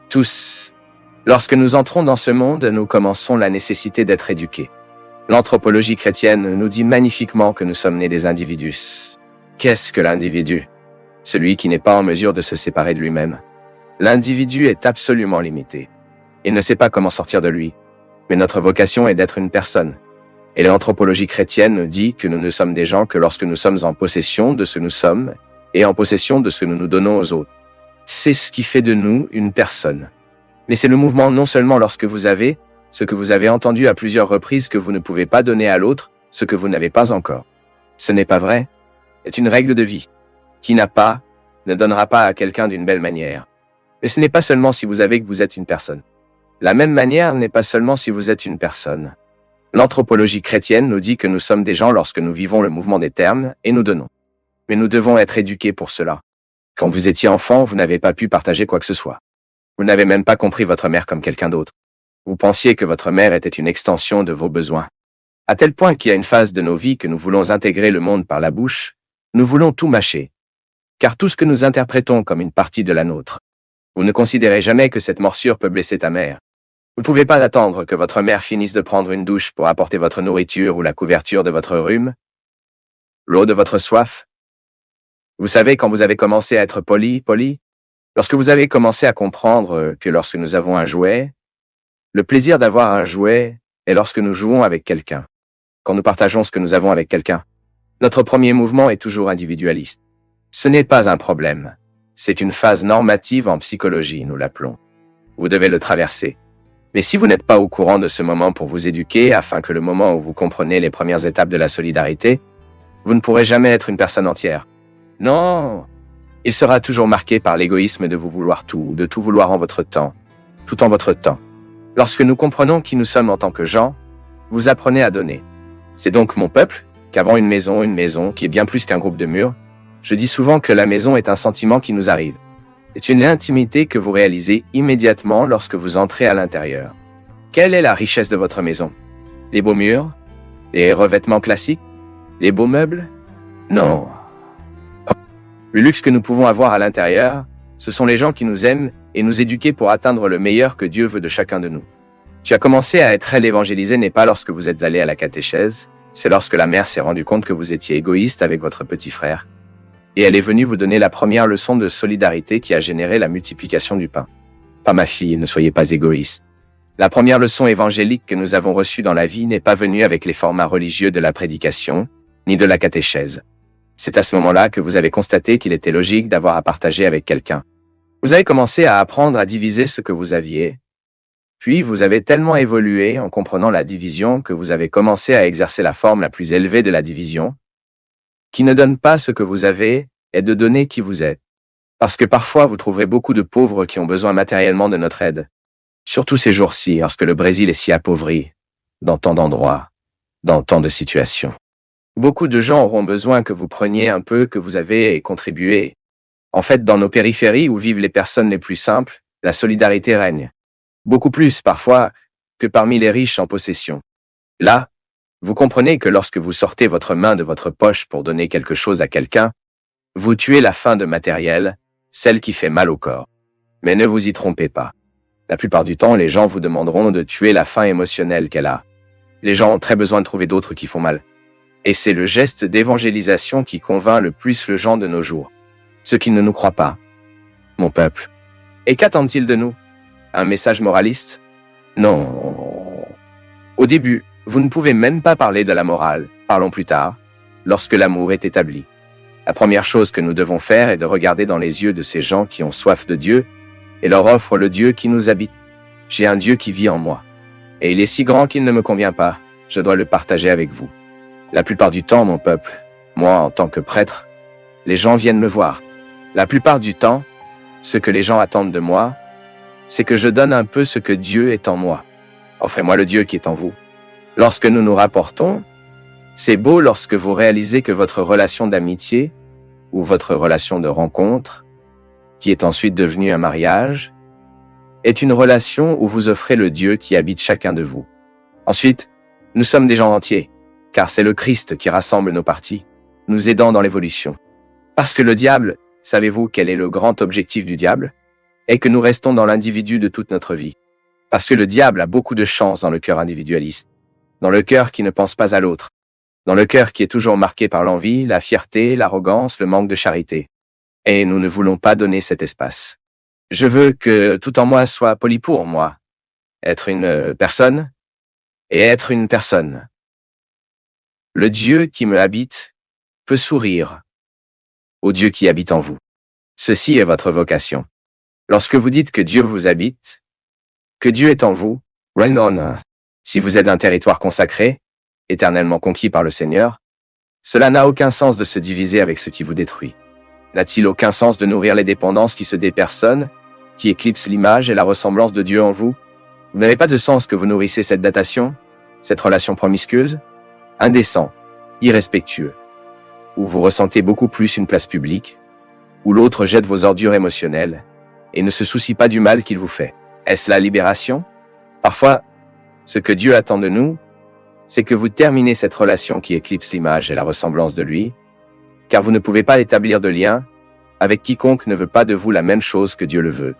Tous. Lorsque nous entrons dans ce monde, nous commençons la nécessité d'être éduqués. L'anthropologie chrétienne nous dit magnifiquement que nous sommes nés des individus. Qu'est-ce que l'individu? Celui qui n'est pas en mesure de se séparer de lui-même. L'individu est absolument limité. Il ne sait pas comment sortir de lui. Mais notre vocation est d'être une personne. Et l'anthropologie chrétienne nous dit que nous ne sommes des gens que lorsque nous sommes en possession de ce que nous sommes et en possession de ce que nous nous donnons aux autres. C'est ce qui fait de nous une personne. Mais c'est le mouvement non seulement lorsque vous avez ce que vous avez entendu à plusieurs reprises que vous ne pouvez pas donner à l'autre ce que vous n'avez pas encore. Ce n'est pas vrai. C'est une règle de vie. Qui n'a pas, ne donnera pas à quelqu'un d'une belle manière. Mais ce n'est pas seulement si vous avez que vous êtes une personne. La même manière n'est pas seulement si vous êtes une personne. L'anthropologie chrétienne nous dit que nous sommes des gens lorsque nous vivons le mouvement des termes et nous donnons. Mais nous devons être éduqués pour cela. Quand vous étiez enfant, vous n'avez pas pu partager quoi que ce soit. Vous n'avez même pas compris votre mère comme quelqu'un d'autre. Vous pensiez que votre mère était une extension de vos besoins. À tel point qu'il y a une phase de nos vies que nous voulons intégrer le monde par la bouche, nous voulons tout mâcher. Car tout ce que nous interprétons comme une partie de la nôtre. Vous ne considérez jamais que cette morsure peut blesser ta mère. Vous ne pouvez pas attendre que votre mère finisse de prendre une douche pour apporter votre nourriture ou la couverture de votre rhume, l'eau de votre soif. Vous savez quand vous avez commencé à être poli, lorsque vous avez commencé à comprendre que lorsque nous avons un jouet, le plaisir d'avoir un jouet est lorsque nous jouons avec quelqu'un. Quand nous partageons ce que nous avons avec quelqu'un, notre premier mouvement est toujours individualiste. Ce n'est pas un problème. C'est une phase normative en psychologie, nous l'appelons. Vous devez le traverser. Mais si vous n'êtes pas au courant de ce moment pour vous éduquer, afin que le moment où vous comprenez les premières étapes de la solidarité, vous ne pourrez jamais être une personne entière. Non, il sera toujours marqué par l'égoïsme de vous vouloir tout, de tout vouloir en votre temps, tout en votre temps. Lorsque nous comprenons qui nous sommes en tant que gens, vous apprenez à donner. C'est donc mon peuple, qu'avant une maison qui est bien plus qu'un groupe de murs, je dis souvent que la maison est un sentiment qui nous arrive. C'est une intimité que vous réalisez immédiatement lorsque vous entrez à l'intérieur. Quelle est la richesse de votre maison? Les beaux murs? Les revêtements classiques? Les beaux meubles? Non. Le luxe que nous pouvons avoir à l'intérieur, ce sont les gens qui nous aiment et nous éduquer pour atteindre le meilleur que Dieu veut de chacun de nous. Tu as commencé à être évangélisé n'est pas lorsque vous êtes allé à la catéchèse, c'est lorsque la mère s'est rendue compte que vous étiez égoïste avec votre petit frère. Et elle est venue vous donner la première leçon de solidarité qui a généré la multiplication du pain. Pas ma fille, ne soyez pas égoïste. La première leçon évangélique que nous avons reçue dans la vie n'est pas venue avec les formats religieux de la prédication, ni de la catéchèse. C'est à ce moment-là que vous avez constaté qu'il était logique d'avoir à partager avec quelqu'un. Vous avez commencé à apprendre à diviser ce que vous aviez. Puis vous avez tellement évolué en comprenant la division que vous avez commencé à exercer la forme la plus élevée de la division, qui ne donne pas ce que vous avez, et de donner qui vous êtes. Parce que parfois vous trouverez beaucoup de pauvres qui ont besoin matériellement de notre aide. Surtout ces jours-ci, lorsque le Brésil est si appauvri, dans tant d'endroits, dans tant de situations. Beaucoup de gens auront besoin que vous preniez un peu que vous avez et contribuez. En fait, dans nos périphéries où vivent les personnes les plus simples, la solidarité règne. Beaucoup plus, parfois, que parmi les riches en possession. Là, vous comprenez que lorsque vous sortez votre main de votre poche pour donner quelque chose à quelqu'un, vous tuez la faim de matériel, celle qui fait mal au corps. Mais ne vous y trompez pas. La plupart du temps, les gens vous demanderont de tuer la faim émotionnelle qu'elle a. Les gens ont très besoin de trouver d'autres qui font mal. Et c'est le geste d'évangélisation qui convainc le plus le gens de nos jours. Ceux qui ne nous croient pas. Mon peuple. Et qu'attendent-ils de nous? Un message moraliste? Non. Au début, vous ne pouvez même pas parler de la morale, parlons plus tard, lorsque l'amour est établi. La première chose que nous devons faire est de regarder dans les yeux de ces gens qui ont soif de Dieu et leur offre le Dieu qui nous habite. J'ai un Dieu qui vit en moi. Et il est si grand qu'il ne me convient pas, je dois le partager avec vous. La plupart du temps, mon peuple, moi en tant que prêtre, les gens viennent me voir. La plupart du temps, ce que les gens attendent de moi, c'est que je donne un peu ce que Dieu est en moi. Offrez-moi le Dieu qui est en vous. Lorsque nous nous rapportons, c'est beau lorsque vous réalisez que votre relation d'amitié ou votre relation de rencontre, qui est ensuite devenue un mariage, est une relation où vous offrez le Dieu qui habite chacun de vous. Ensuite, nous sommes des gens entiers, car c'est le Christ qui rassemble nos parties, nous aidant dans l'évolution. Parce que le diable, savez-vous quel est le grand objectif du diable? est que nous restons dans l'individu de toute notre vie. Parce que le diable a beaucoup de chance dans le cœur individualiste, dans le cœur qui ne pense pas à l'autre, dans le cœur qui est toujours marqué par l'envie, la fierté, l'arrogance, le manque de charité. Et nous ne voulons pas donner cet espace. Je veux que tout en moi soit poli pour moi, être une personne et être une personne. Le Dieu qui me habite peut sourire au Dieu qui habite en vous. Ceci est votre vocation. Lorsque vous dites que Dieu vous habite, que Dieu est en vous, si vous êtes un territoire consacré, éternellement conquis par le Seigneur, cela n'a aucun sens de se diviser avec ce qui vous détruit. N'a-t-il aucun sens de nourrir les dépendances qui se dépersonnent, qui éclipsent l'image et la ressemblance de Dieu en vous? Vous n'avez pas de sens que vous nourrissez cette datation, cette relation promiscueuse, indécent, irrespectueux, où vous ressentez beaucoup plus une place publique, où l'autre jette vos ordures émotionnelles et ne se soucie pas du mal qu'il vous fait. Est-ce la libération? Parfois, ce que Dieu attend de nous, c'est que vous terminez cette relation qui éclipse l'image et la ressemblance de lui, car vous ne pouvez pas établir de lien avec quiconque ne veut pas de vous la même chose que Dieu le veut.